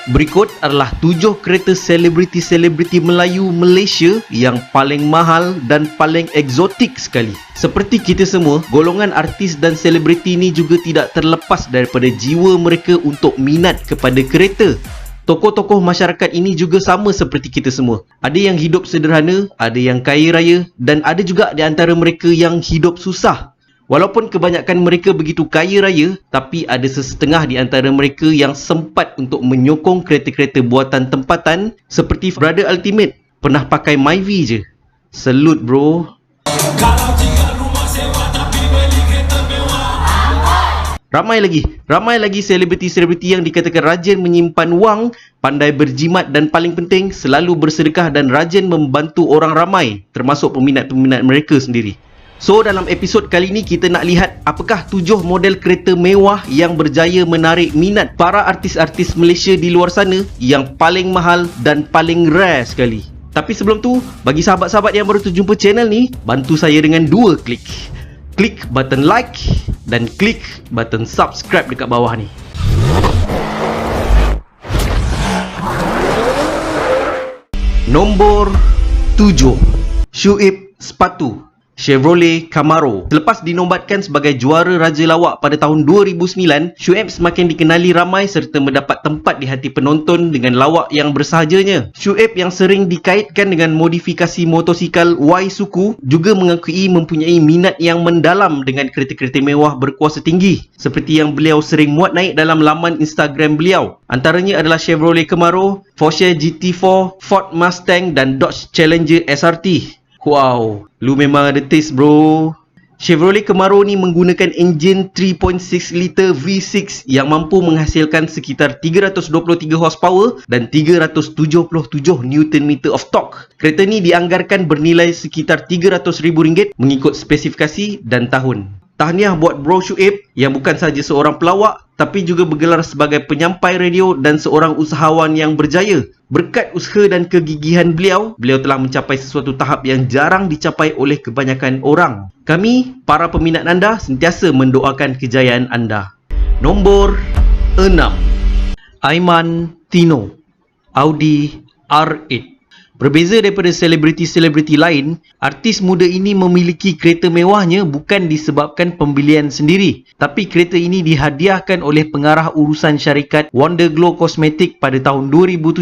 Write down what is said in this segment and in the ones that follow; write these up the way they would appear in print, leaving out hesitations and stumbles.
Berikut adalah 7 kereta selebriti-selebriti Melayu Malaysia yang paling mahal dan paling eksotik sekali. Seperti kita semua, golongan artis dan selebriti ini juga tidak terlepas daripada jiwa mereka untuk minat kepada kereta. Tokoh-tokoh masyarakat ini juga sama seperti kita semua. Ada yang hidup sederhana, ada yang kaya raya dan ada juga di antara mereka yang hidup susah. Walaupun kebanyakan mereka begitu kaya raya, tapi ada sesetengah di antara mereka yang sempat untuk menyokong kereta-kereta buatan tempatan seperti Brother Ultimate. Pernah pakai Myvi je. Salute bro. Ramai lagi selebriti-selebriti yang dikatakan rajin menyimpan wang, pandai berjimat dan paling penting selalu bersedekah dan rajin membantu orang ramai, termasuk peminat-peminat mereka sendiri. So dalam episod kali ini kita nak lihat apakah 7 model kereta mewah yang berjaya menarik minat para artis-artis Malaysia di luar sana yang paling mahal dan paling rare sekali. Tapi sebelum tu, bagi sahabat-sahabat yang baru terjumpa channel ni, bantu saya dengan 2 klik. Klik button like dan klik button subscribe dekat bawah ni. Nombor 7, Shuib Sepatu Chevrolet Camaro. Selepas dinobatkan sebagai juara Raja Lawak pada tahun 2009, Shuib semakin dikenali ramai serta mendapat tempat di hati penonton dengan lawak yang bersahajanya. Shuib yang sering dikaitkan dengan modifikasi motosikal Y-Suku juga mengakui mempunyai minat yang mendalam dengan kereta-kereta mewah berkuasa tinggi, seperti yang beliau sering muat naik dalam laman Instagram beliau. Antaranya adalah Chevrolet Camaro, Porsche GT4, Ford Mustang dan Dodge Challenger SRT. Wow, lu memang ada taste bro. Chevrolet Camaro ni menggunakan enjin 3.6 liter V6 yang mampu menghasilkan sekitar 323 horsepower dan 377 Nm of torque. Kereta ni dianggarkan bernilai sekitar RM300,000 mengikut spesifikasi dan tahun. Tahniah buat Bro Shuib yang bukan sahaja seorang pelawak tapi juga bergelar sebagai penyampai radio dan seorang usahawan yang berjaya. Berkat usaha dan kegigihan beliau telah mencapai sesuatu tahap yang jarang dicapai oleh kebanyakan orang. Kami, para peminat anda, sentiasa mendoakan kejayaan anda. Nombor 6, Aiman Tino, Audi R8. Berbeza daripada selebriti-selebriti lain, artis muda ini memiliki kereta mewahnya bukan disebabkan pembelian sendiri, tapi kereta ini dihadiahkan oleh pengarah urusan syarikat Wonderglow Cosmetic pada tahun 2017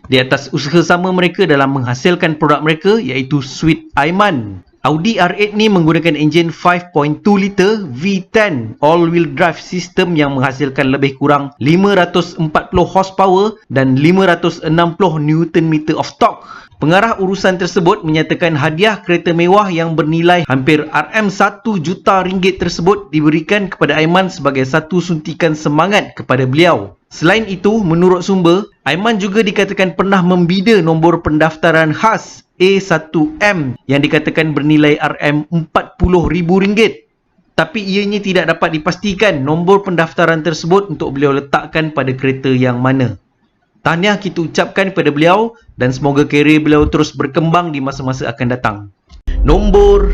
di atas usaha sama mereka dalam menghasilkan produk mereka iaitu Sweet Aiman. Audi R8 ni menggunakan enjin 5.2 liter V10 all-wheel drive system yang menghasilkan lebih kurang 540 horsepower dan 560 Nm of torque. Pengarah urusan tersebut menyatakan hadiah kereta mewah yang bernilai hampir RM1 juta tersebut diberikan kepada Aiman sebagai satu suntikan semangat kepada beliau. Selain itu, menurut sumber, Aiman juga dikatakan pernah membida nombor pendaftaran khas A1M yang dikatakan bernilai RM40,000. Tapi ianya tidak dapat dipastikan nombor pendaftaran tersebut untuk beliau letakkan pada kereta yang mana. Tahniah kita ucapkan kepada beliau dan semoga kerjaya beliau terus berkembang di masa-masa akan datang. Nombor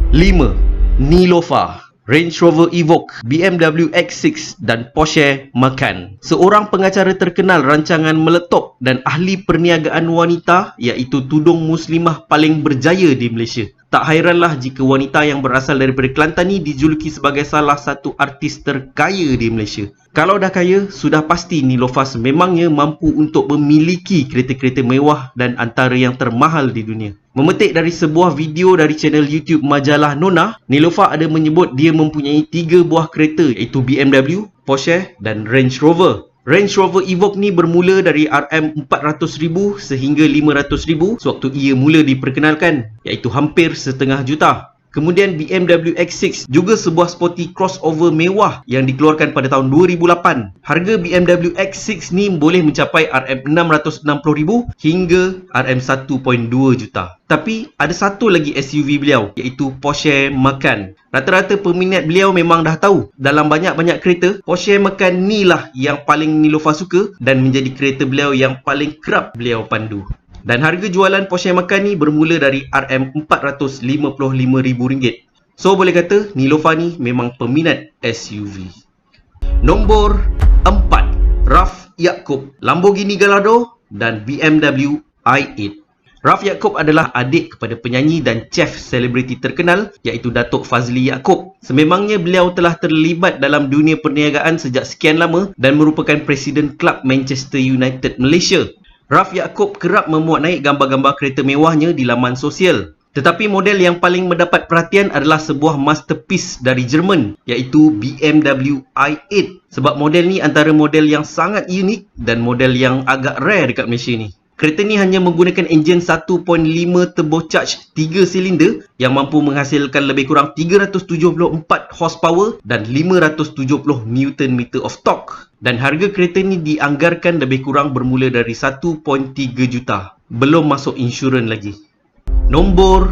5, Nilofa, Range Rover Evoque, BMW X6 dan Porsche Macan. Seorang pengacara terkenal rancangan meletup dan ahli perniagaan wanita iaitu tudung muslimah paling berjaya di Malaysia. Tak hairanlah jika wanita yang berasal daripada Kelantan ni dijuluki sebagai salah satu artis terkaya di Malaysia. Kalau dah kaya, sudah pasti Nilofa sememangnya mampu untuk memiliki kereta-kereta mewah dan antara yang termahal di dunia. Memetik dari sebuah video dari channel YouTube majalah Nona, Nilofa ada menyebut dia mempunyai 3 buah kereta iaitu BMW, Porsche dan Range Rover. Range Rover Evoque ni bermula dari RM400,000 sehingga RM500,000 sewaktu ia mula diperkenalkan, iaitu hampir setengah juta. Kemudian BMW X6 juga sebuah sporty crossover mewah yang dikeluarkan pada tahun 2008. Harga BMW X6 ni boleh mencapai RM660,000 hingga RM1.2 juta. Tapi ada satu lagi SUV beliau iaitu Porsche Macan. Rata-rata peminat beliau memang dah tahu dalam banyak-banyak kereta, Porsche Macan ni lah yang paling Nilofa suka dan menjadi kereta beliau yang paling kerap beliau pandu. Dan harga jualan Porsche Macan ni bermula dari RM455,000. So boleh kata Nilofa ni memang peminat SUV. Nombor 4, RAV Yaakob, Lamborghini Gallardo dan BMW i8. Raf Yaakob adalah adik kepada penyanyi dan chef selebriti terkenal iaitu Datuk Fazli Yaakob. Sememangnya beliau telah terlibat dalam dunia perniagaan sejak sekian lama dan merupakan Presiden Klub Manchester United Malaysia. Raf Yaakob kerap memuat naik gambar-gambar kereta mewahnya di laman sosial. Tetapi model yang paling mendapat perhatian adalah sebuah masterpiece dari Jerman iaitu BMW i8. Sebab model ni antara model yang sangat unik dan model yang agak rare dekat Malaysia ni. Kereta ni hanya menggunakan enjin 1.5 turbocharged 3 silinder yang mampu menghasilkan lebih kurang 374 horsepower dan 570 Nm of torque. Dan harga kereta ni dianggarkan lebih kurang bermula dari 1.3 juta. Belum masuk insurans lagi. Nombor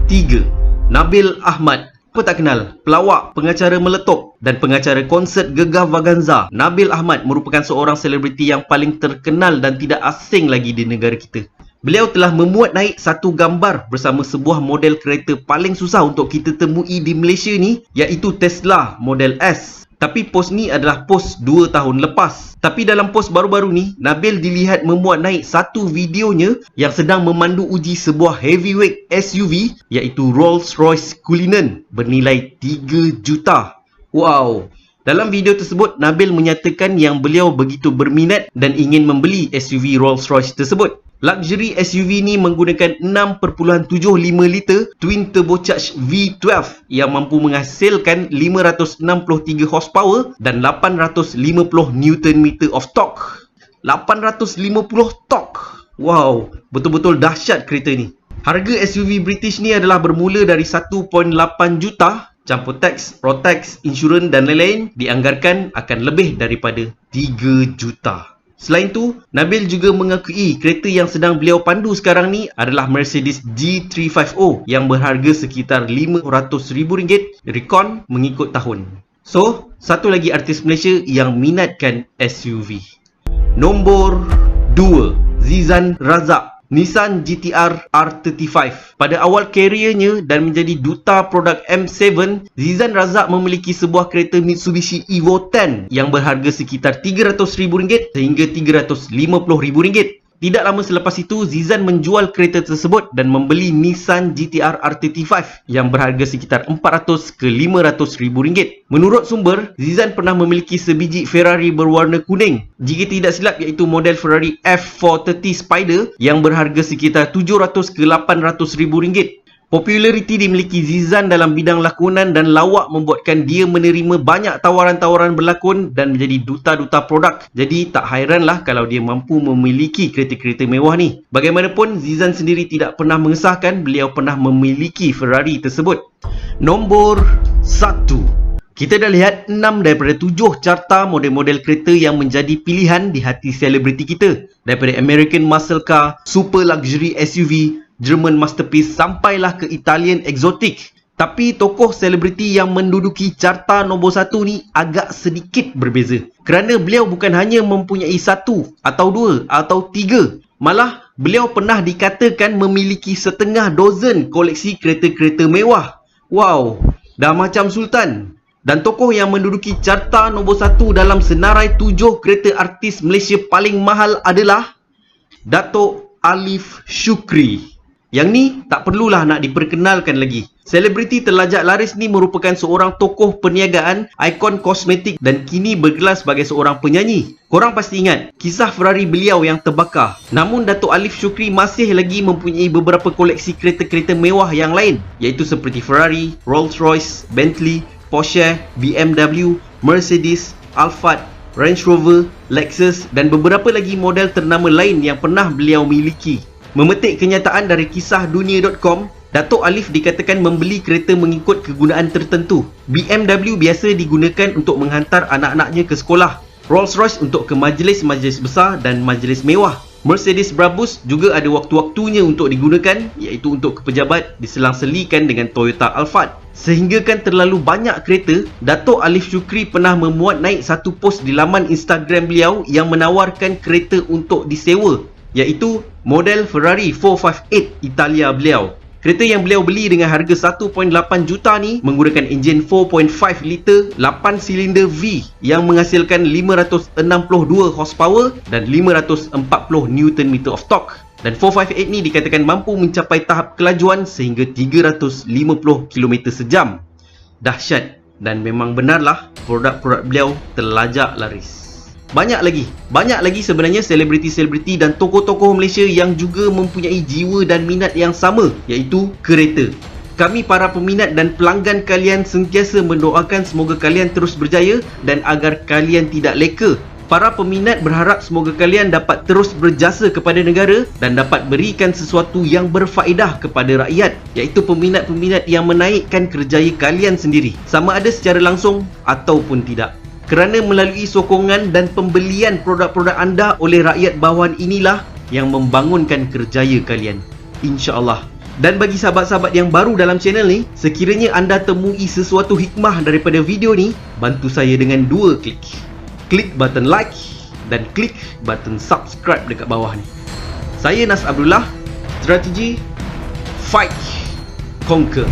3. Nabil Ahmad. Apa tak kenal? Pelawak, pengacara meletup dan pengacara konsert Gegah Vaganza. Nabil Ahmad merupakan seorang selebriti yang paling terkenal dan tidak asing lagi di negara kita. Beliau telah memuat naik satu gambar bersama sebuah model kereta paling susah untuk kita temui di Malaysia ni, iaitu Tesla Model S. Tapi pos ni adalah pos 2 tahun lepas. Tapi dalam pos baru-baru ni, Nabil dilihat memuat naik satu videonya yang sedang memandu uji sebuah heavyweight SUV iaitu Rolls-Royce Cullinan bernilai 3 juta. Wow! Dalam video tersebut, Nabil menyatakan yang beliau begitu berminat dan ingin membeli SUV Rolls-Royce tersebut. Luxury SUV ni menggunakan 6.75 liter twin turbocharged V12 yang mampu menghasilkan 563 horsepower dan 850 Nm of torque. 850 torque. Wow, betul-betul dahsyat kereta ni. Harga SUV British ni adalah bermula dari 1.8 juta. Campur teks, proteks, insurans dan lain-lain dianggarkan akan lebih daripada 3 juta. Selain tu, Nabil juga mengakui kereta yang sedang beliau pandu sekarang ni adalah Mercedes G350 yang berharga sekitar RM500,000 recon mengikut tahun. So, satu lagi artis Malaysia yang minatkan SUV. Nombor 2. Zizan Razak, Nissan GT-R R35. Pada awal kariernya dan menjadi duta produk M7, Zizan Razak memiliki sebuah kereta Mitsubishi Evo 10 yang berharga sekitar RM300,000 sehingga RM350,000. Tidak lama selepas itu, Zizan menjual kereta tersebut dan membeli Nissan GT-R R35 yang berharga sekitar RM400,000 ke RM500,000. Menurut sumber, Zizan pernah memiliki sebiji Ferrari berwarna kuning. Jika tidak silap, iaitu model Ferrari F430 Spider yang berharga sekitar RM700,000 ke RM800,000. Populariti dimiliki Zizan dalam bidang lakonan dan lawak membuatkan dia menerima banyak tawaran-tawaran berlakon dan menjadi duta-duta produk. Jadi tak hairanlah kalau dia mampu memiliki kereta-kereta mewah ni. Bagaimanapun, Zizan sendiri tidak pernah mengesahkan beliau pernah memiliki Ferrari tersebut. Nombor 1. Kita dah lihat 6 daripada 7 carta model-model kereta yang menjadi pilihan di hati selebriti kita. Daripada American Muscle Car, Super Luxury SUV, German Masterpiece sampailah ke Italian Exotic. Tapi tokoh selebriti yang menduduki carta nombor 1 ni agak sedikit berbeza. Kerana beliau bukan hanya mempunyai 1 atau 2 atau 3. Malah beliau pernah dikatakan memiliki setengah dozen koleksi kereta-kereta mewah. Wow, dah macam sultan. Dan tokoh yang menduduki carta nombor 1 dalam senarai 7 kereta artis Malaysia paling mahal adalah Datuk Alif Shukri. Yang ni tak perlulah nak diperkenalkan lagi. Selebriti terlajak laris ni merupakan seorang tokoh perniagaan, ikon kosmetik dan kini bergelar sebagai seorang penyanyi. Korang pasti ingat kisah Ferrari beliau yang terbakar. Namun Datuk Alif Shukri masih lagi mempunyai beberapa koleksi kereta-kereta mewah yang lain, iaitu seperti Ferrari, Rolls-Royce, Bentley, Porsche, BMW, Mercedes, Alphard, Range Rover, Lexus dan beberapa lagi model ternama lain yang pernah beliau miliki. Memetik kenyataan dari kisahdunia.com, Datuk Alif dikatakan membeli kereta mengikut kegunaan tertentu. BMW biasa digunakan untuk menghantar anak-anaknya ke sekolah. Rolls-Royce untuk ke majlis-majlis besar dan majlis mewah. Mercedes Brabus juga ada waktu-waktunya untuk digunakan, iaitu untuk ke pejabat diselang-selikan dengan Toyota Alphard. Sehinggakan terlalu banyak kereta, Datuk Alif Shukri pernah memuat naik satu post di laman Instagram beliau yang menawarkan kereta untuk disewa, iaitu model Ferrari 458 Italia beliau. Kereta yang beliau beli dengan harga 1.8 juta ni menggunakan enjin 4.5 liter 8 silinder V yang menghasilkan 562 horsepower dan 540 Nm of torque. Dan 458 ni dikatakan mampu mencapai tahap kelajuan sehingga 350 km sejam. Dahsyat, dan memang benarlah produk-produk beliau terlajak laris. Banyak lagi sebenarnya selebriti-selebriti dan tokoh-tokoh Malaysia yang juga mempunyai jiwa dan minat yang sama, iaitu kereta. Kami para peminat dan pelanggan kalian sentiasa mendoakan semoga kalian terus berjaya dan agar kalian tidak leka. Para peminat berharap semoga kalian dapat terus berjasa kepada negara dan dapat berikan sesuatu yang berfaedah kepada rakyat, iaitu peminat-peminat yang menaikkan kerjaya kalian sendiri, sama ada secara langsung ataupun tidak. Kerana melalui sokongan dan pembelian produk-produk anda oleh rakyat bawahan inilah yang membangunkan kerjaya kalian, insya-Allah. Dan bagi sahabat-sahabat yang baru dalam channel ni, sekiranya anda temui sesuatu hikmah daripada video ni, bantu saya dengan 2 klik. Klik button like dan klik button subscribe dekat bawah ni. Saya Nas Abdullah, Strategi Fight Conquer.